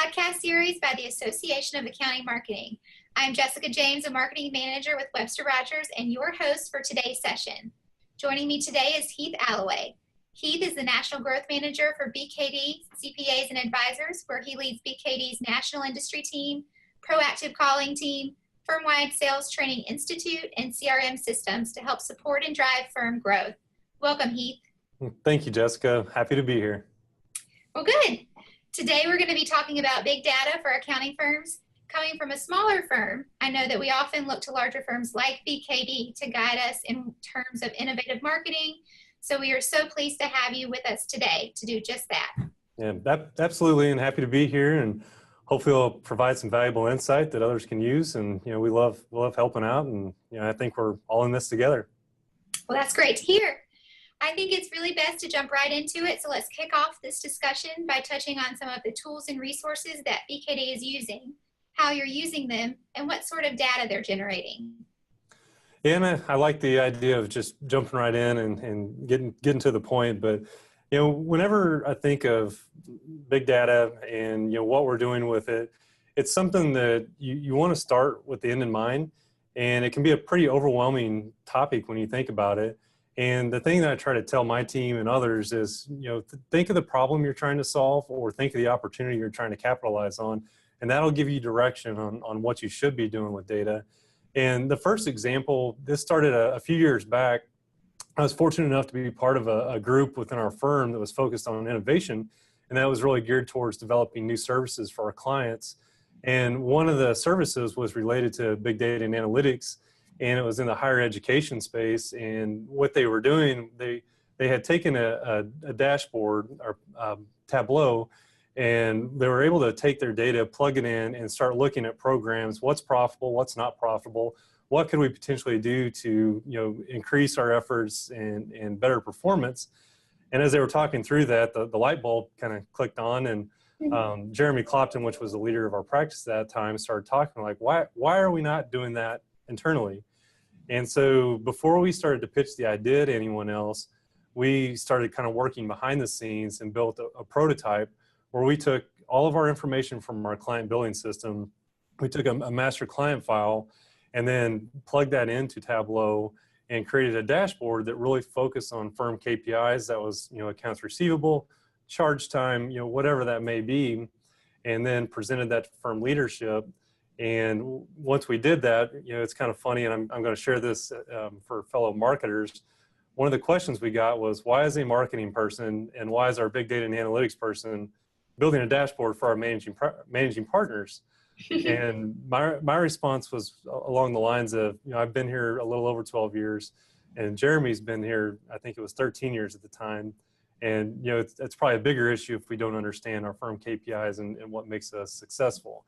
podcast series by the Association of Accounting Marketing. I'm Jessica James, a marketing manager with WebsterRogers, and your host for today's session. Joining me today is Heath Alloway. Heath is the National Growth Manager for BKD CPAs and Advisors, where he leads BKD's National Industry Team, Proactive Calling Team, Firm-Wide Sales Training Institute, and CRM systems to help support and drive firm growth. Welcome, Heath. Thank you, Jessica. Happy to be here. Well, good. Today we're going to be talking about big data for accounting firms. Coming from a smaller firm, I know that we often look to larger firms like BKD to guide us in terms of innovative marketing. So we are so pleased to have you with us today to do just that. Yeah, absolutely, and happy to be here, and hopefully I'll provide some valuable insight that others can use. And we love helping out, and I think we're all in this together. Well, that's great to hear. I think it's really best to jump right into it. So let's kick off this discussion by touching on some of the tools and resources that BKD is using, how you're using them, and what sort of data they're generating. Yeah, and I like the idea of just jumping right in and getting to the point. But whenever I think of big data and what we're doing with it, it's something that you want to start with the end in mind, and it can be a pretty overwhelming topic when you think about it. And the thing that I try to tell my team and others is, think of the problem you're trying to solve, or think of the opportunity you're trying to capitalize on, and that'll give you direction on what you should be doing with data. And the first example, this started a few years back. I was fortunate enough to be part of a group within our firm that was focused on innovation, and that was really geared towards developing new services for our clients. And one of the services was related to big data and analytics, and it was in the higher education space. And what they were doing, they had taken a dashboard or Tableau, and they were able to take their data, plug it in, and start looking at programs, what's profitable, what's not profitable, what could we potentially do to increase our efforts and better performance. And as they were talking through that, the light bulb kind of clicked on, and Jeremy Clopton, which was the leader of our practice at that time, started talking like, why are we not doing that internally? And so before we started to pitch the idea to anyone else, we started kind of working behind the scenes and built a prototype where we took all of our information from our client billing system. We took a master client file and then plugged that into Tableau and created a dashboard that really focused on firm KPIs. That was, accounts receivable, charge time, whatever that may be, and then presented that to firm leadership. And once we did that, it's kind of funny, and I'm going to share this for fellow marketers. One of the questions we got was, why is a marketing person and why is our big data and analytics person building a dashboard for our managing partners? And my response was along the lines of, I've been here a little over 12 years, and Jeremy's been here, I think it was 13 years at the time. And it's probably a bigger issue if we don't understand our firm KPIs and what makes us successful.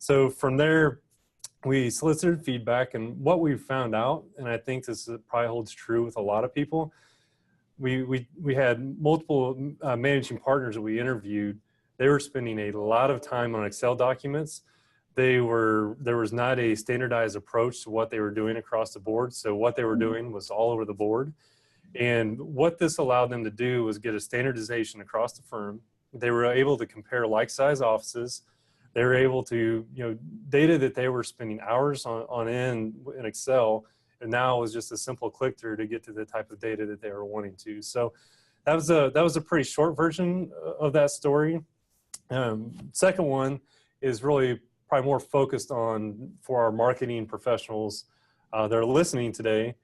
So from there, we solicited feedback, and what we found out, and I think this probably holds true with a lot of people, we had multiple managing partners that we interviewed. They were spending a lot of time on Excel documents. There was not a standardized approach to what they were doing across the board. So what they were doing was all over the board. And what this allowed them to do was get a standardization across the firm. They were able to compare like-size offices. They were able to, data that they were spending hours on in Excel, and now it was just a simple click through to get to the type of data that they were wanting to. So that was a pretty short version of that story. Second one is really probably more focused on for our marketing professionals that are listening today.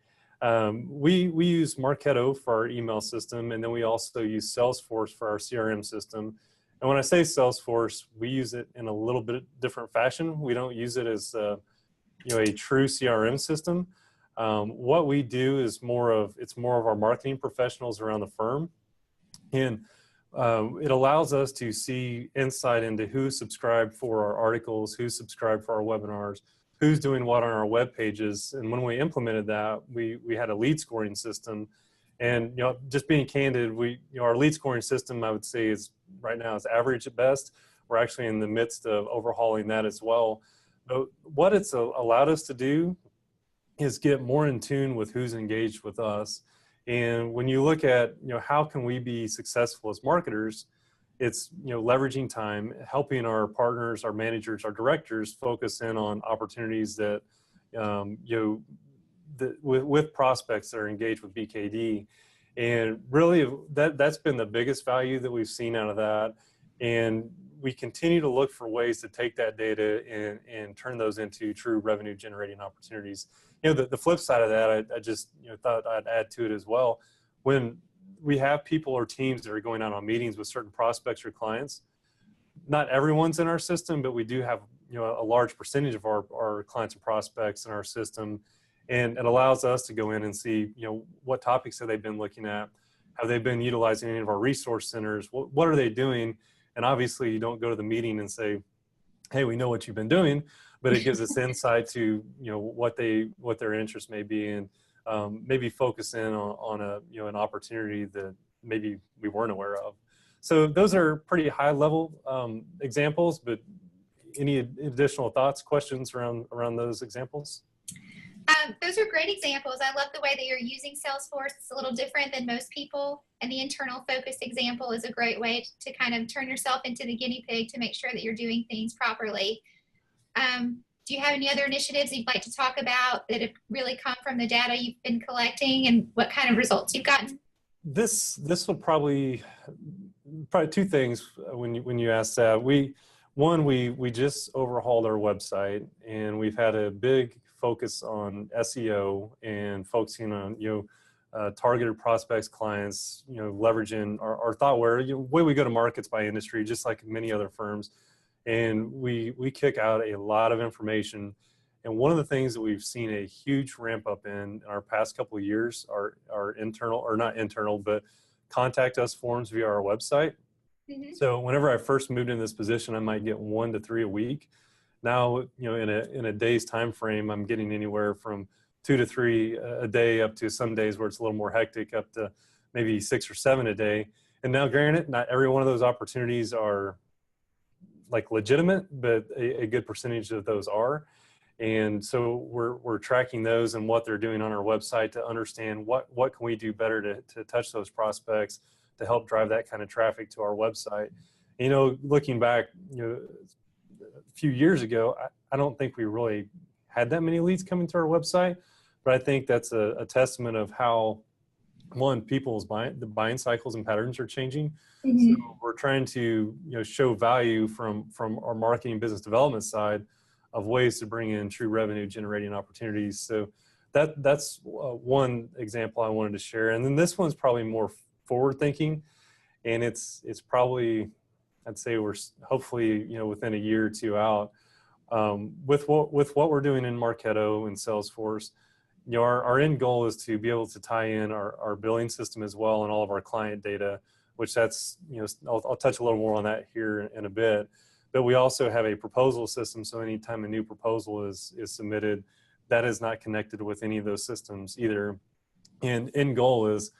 We use Marketo for our email system, and then we also use Salesforce for our CRM system. And when I say Salesforce, we use it in a little bit different fashion. We don't use it as a true CRM system. What we do is more of our marketing professionals around the firm, and it allows us to see insight into who subscribed for our articles, who subscribed for our webinars, who's doing what on our web pages. And when we implemented that, we had a lead scoring system. And just being candid, our lead scoring system, I would say, is right now is average at best. We're actually in the midst of overhauling that as well. But what it's allowed us to do is get more in tune with who's engaged with us. And when you look at how can we be successful as marketers, it's, leveraging time, helping our partners, our managers, our directors focus in on opportunities that, with prospects that are engaged with BKD. And really that's been the biggest value that we've seen out of that. And we continue to look for ways to take that data and turn those into true revenue generating opportunities. The flip side of that, I just thought I'd add to it as well. When we have people or teams that are going out on meetings with certain prospects or clients, not everyone's in our system, but we do have a large percentage of our clients and prospects in our system. And it allows us to go in and see, what topics have they been looking at? Have they been utilizing any of our resource centers? What are they doing? And obviously you don't go to the meeting and say, hey, we know what you've been doing, but it gives us insight to, what their interest may be, and maybe focus in on an opportunity that maybe we weren't aware of. So those are pretty high level examples, but any additional thoughts, questions around those examples? Those are great examples. I love the way that you're using Salesforce. It's a little different than most people. And the internal focus example is a great way to kind of turn yourself into the guinea pig to make sure that you're doing things properly. Do you have any other initiatives you'd like to talk about that have really come from the data you've been collecting, and what kind of results you've gotten? This will probably two things when you ask that. We just overhauled our website, and we've had a big focus on SEO and focusing on targeted prospects, clients, leveraging our ThoughtWare, way we go to markets by industry, just like many other firms. And we kick out a lot of information. And one of the things that we've seen a huge ramp up in our past couple of years are internal, or not internal, but contact us forms via our website. Mm-hmm. So whenever I first moved in this position, I might get 1 to 3 a week. Now, in a day's time frame, I'm getting anywhere from 2 to 3 a day, up to some days where it's a little more hectic, up to maybe 6 or 7 a day. And now, granted, not every one of those opportunities are like legitimate, but a good percentage of those are. And so we're tracking those and what they're doing on our website to understand what can we do better to touch those prospects, to help drive that kind of traffic to our website. Looking back, a few years ago, I don't think we really had that many leads coming to our website, but I think that's a testament of how, one, people's the buying cycles and patterns are changing. Mm-hmm. So we're trying to show value from our marketing business development side of ways to bring in true revenue generating opportunities. So that's one example I wanted to share. And then this one's probably more forward thinking, and it's probably, I'd say we're hopefully within a year or two out with what we're doing in Marketo and Salesforce. Our end goal is to be able to tie in our billing system as well, and all of our client data, which that's I'll touch a little more on that here in a bit. But we also have a proposal system, so anytime a new proposal is submitted, that is not connected with any of those systems either. And end goal is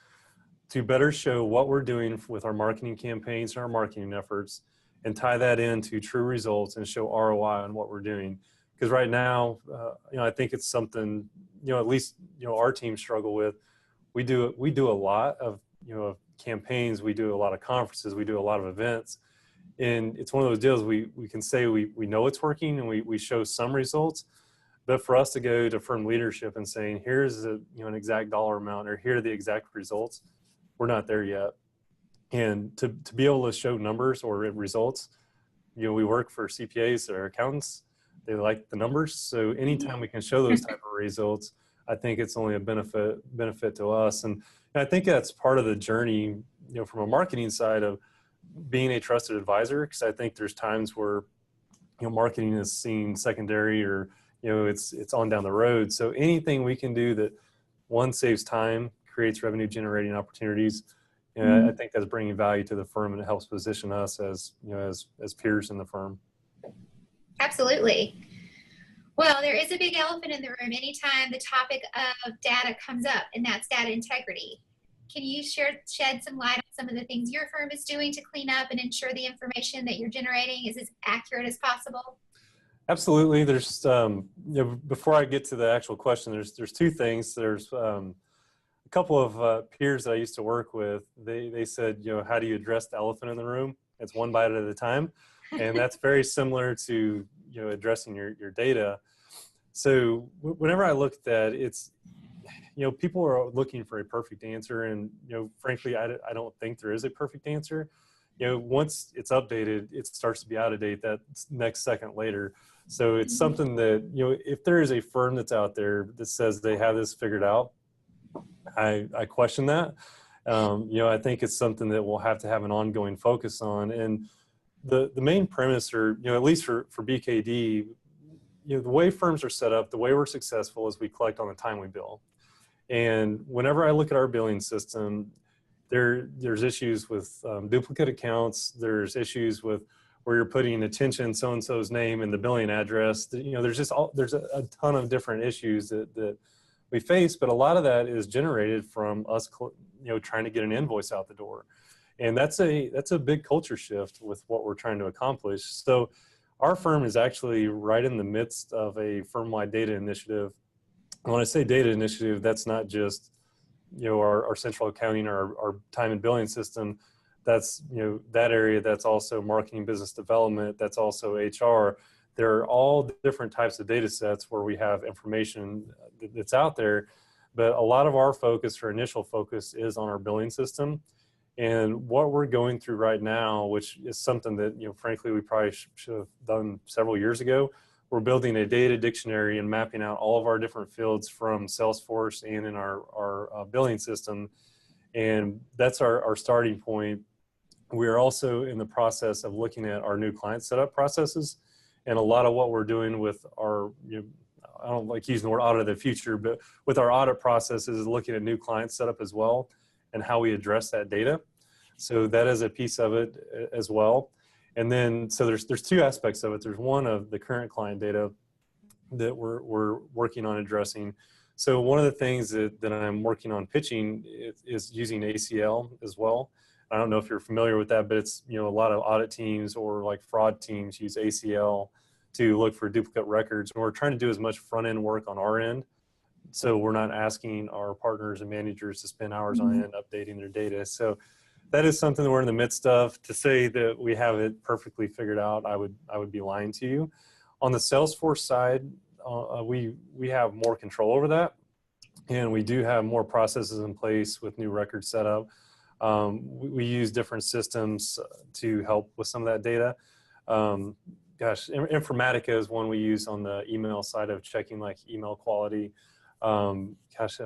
to better show what we're doing with our marketing campaigns and our marketing efforts, and tie that into true results and show ROI on what we're doing. Because right now, I think it's something, at least, our team struggle with. We do a lot of, campaigns. We do a lot of conferences. We do a lot of events. And it's one of those deals we can say we know it's working, and we show some results. But for us to go to firm leadership and saying, here's an exact dollar amount, or here are the exact results, we're not there yet. And to be able to show numbers or results, we work for CPAs or accountants. They like the numbers. So anytime we can show those type of results, I think it's only a benefit to us. And I think that's part of the journey, from a marketing side of being a trusted advisor. Because I think there's times where, marketing is seen secondary, or, it's on down the road. So anything we can do that, one, saves time, creates revenue generating opportunities, I think that's bringing value to the firm, and it helps position us as peers in the firm. Absolutely. Well, there is a big elephant in the room anytime the topic of data comes up, and that's data integrity. Can you shed some light on some of the things your firm is doing to clean up and ensure the information that you're generating is as accurate as possible? Absolutely. There's, before I get to the actual question, there's two things. There's a couple of peers that I used to work with. They said, how do you address the elephant in the room? It's one bite at a time. And that's very similar to, addressing your data. So whenever I look at that, it's, people are looking for a perfect answer. And, frankly, I don't think there is a perfect answer. Once it's updated, it starts to be out of date that next second later. So it's something that, if there is a firm that's out there that says they have this figured out, I question that. I think it's something that we'll have to have an ongoing focus on. And the main premise, or, at least for BKD, the way firms are set up, the way we're successful is we collect on the time we bill. And whenever I look at our billing system, there's issues with duplicate accounts. There's issues with where you're putting attention so-and-so's name and the billing address. There's a ton of different issues that we face, but a lot of that is generated from us, trying to get an invoice out the door. And that's a big culture shift with what we're trying to accomplish. So our firm is actually right in the midst of a firm-wide data initiative. And when I say data initiative, that's not just, our central accounting or our time and billing system. That's, that area. That's also marketing, business development. That's also HR. There are all different types of data sets where we have information that's out there. But a lot of our focus, or initial focus, is on our billing system. And what we're going through right now, which is something that, frankly, we probably should have done several years ago, we're building a data dictionary and mapping out all of our different fields from Salesforce and in our billing system. And that's our starting point. We are also in the process of looking at our new client setup processes. And a lot of what we're doing with our, I don't like using the word audit of the future, but with our audit processes is looking at new client setup as well and how we address that data. So that is a piece of it as well. And then, so there's two aspects of it. There's one of the current client data that we're working on addressing. So one of the things that I'm working on pitching is using ACL as well. I don't know if you're familiar with that, but it's, a lot of audit teams or like fraud teams use ACL to look for duplicate records. And we're trying to do as much front end work on our end, so we're not asking our partners and managers to spend hours on end updating their data. So that is something that we're in the midst of. To say that we have it perfectly figured out, I would be lying to you. On the Salesforce side, we have more control over that, and we do have more processes in place with new record setup. We use different systems to help with some of that data. Informatica is one we use on the email side of checking like email quality. I'm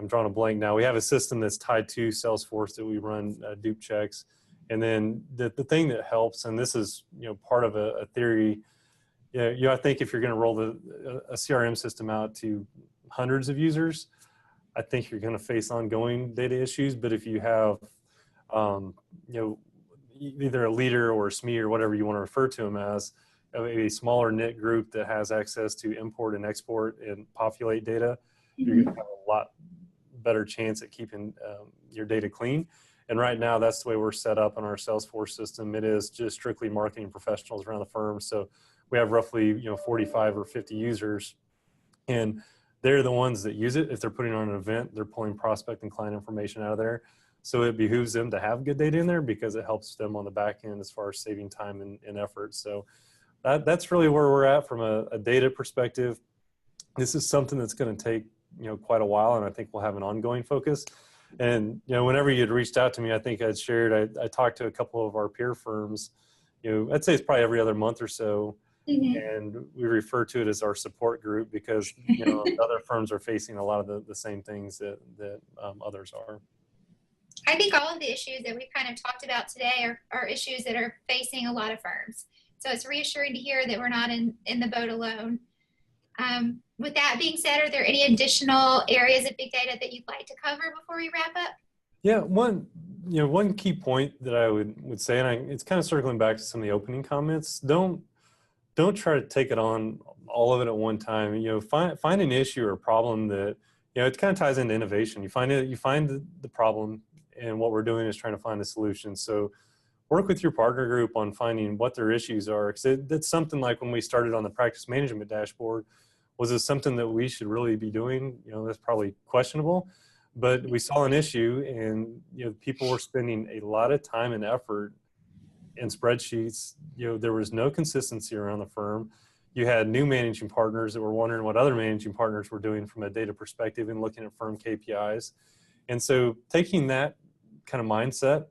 drawing a blank now. We have a system that's tied to Salesforce that we run dupe checks. And then the thing that helps, and this is, part of a theory, I think if you're going to roll a CRM system out to hundreds of users, I think you're going to face ongoing data issues. But if you have, either a leader or a SME or whatever you want to refer to them as, a smaller knit group that has access to import and export and populate data, you're going to have a lot better chance at keeping your data clean. And right now, that's the way we're set up in our Salesforce system. It is just strictly marketing professionals around the firm. So we have roughly 45 or 50 users, and they're the ones that use it. If they're putting on an event, they're pulling prospect and client information out of there. So it behooves them to have good data in there because it helps them on the back end as far as saving time and effort. So that's really where we're at from a data perspective. This is something that's going to take quite a while, and I think we'll have an ongoing focus. And whenever you'd reached out to me, I think I'd shared, I talked to a couple of our peer firms. I'd say it's probably every other month or so, and we refer to it as our support group because other firms are facing a lot of the same things that others are. I think all of the issues that we've kind of talked about today are issues that are facing a lot of firms. So it's reassuring to hear that we're not in the boat alone. With that being said, are there any additional areas of big data that you'd like to cover before we wrap up? Yeah, one key point that I would say, and it's kind of circling back to some of the opening comments. Don't try to take it on all of it at one time. Find an issue or a problem that it kind of ties into innovation. You find the problem, and what we're doing is trying to find a solution. So work with your partner group on finding what their issues are. Because that's something like when we started on the practice management dashboard. Was it something that we should really be doing? That's probably questionable, but we saw an issue, and people were spending a lot of time and effort in spreadsheets, there was no consistency around the firm. You had new managing partners that were wondering what other managing partners were doing from a data perspective and looking at firm KPIs. And so taking that kind of mindset,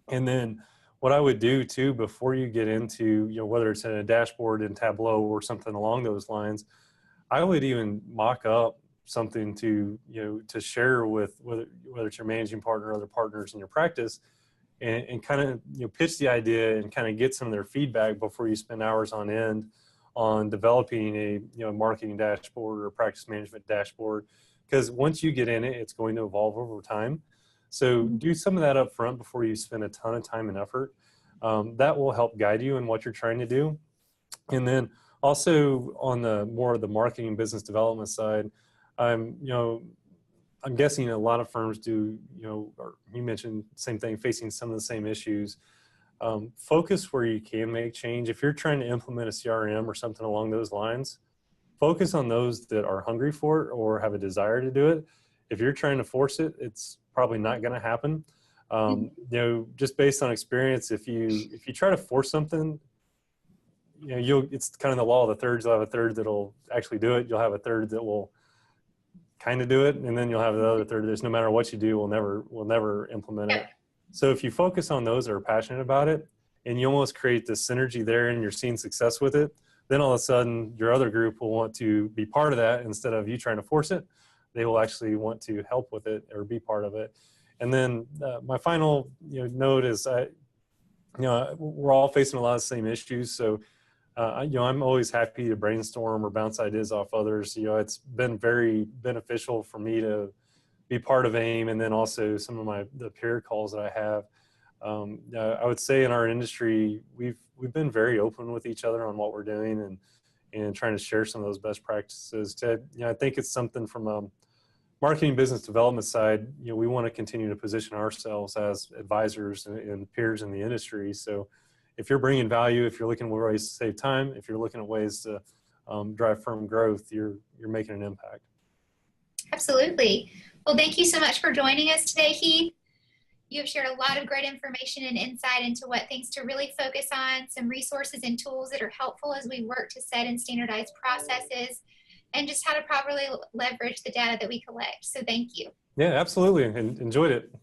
and then what I would do too, before you get into, whether it's in a dashboard in Tableau or something along those lines, I would even mock up something to share with whether it's your managing partner or other partners in your practice, and kind of pitch the idea and kind of get some of their feedback before you spend hours on end on developing a marketing dashboard or practice management dashboard. Because once you get in it, it's going to evolve over time. So do some of that up front before you spend a ton of time and effort. That will help guide you in what you're trying to do. And then also on the more of the marketing business development side, I'm guessing a lot of firms do, or you mentioned same thing, facing some of the same issues. Focus where you can make change. If you're trying to implement a CRM or something along those lines, focus on those that are hungry for it or have a desire to do it. If you're trying to force it, it's probably not going to happen. Just based on experience, if you try to force something, it's kind of the law of the thirds. You'll have a third that'll actually do it. You'll have a third that will kind of do it, and then you'll have the other third that's no matter what you do, will never implement it. So if you focus on those that are passionate about it, and you almost create this synergy there, and you're seeing success with it, then all of a sudden your other group will want to be part of that instead of you trying to force it. They will actually want to help with it or be part of it. And then my final note is, we're all facing a lot of the same issues. So, I'm always happy to brainstorm or bounce ideas off others. It's been very beneficial for me to be part of AIM, and then also some of the peer calls that I have. I would say in our industry, we've been very open with each other on what we're doing and trying to share some of those best practices. I think it's something from a marketing business development side, we want to continue to position ourselves as advisors and peers in the industry. So if you're bringing value, if you're looking at ways to save time, if you're looking at ways to drive firm growth, you're making an impact. Absolutely. Well, thank you so much for joining us today, Heath. You have shared a lot of great information and insight into what things to really focus on, some resources and tools that are helpful as we work to set and standardize processes, and just how to properly leverage the data that we collect. So thank you. Yeah, absolutely. And enjoyed it.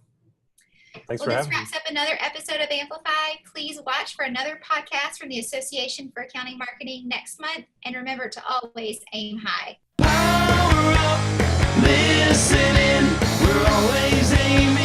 Thanks for having me. This wraps up another episode of Amplify. Please watch for another podcast from the Association for Accounting Marketing next month. And remember to always aim high. Power up, listening, we're always aiming.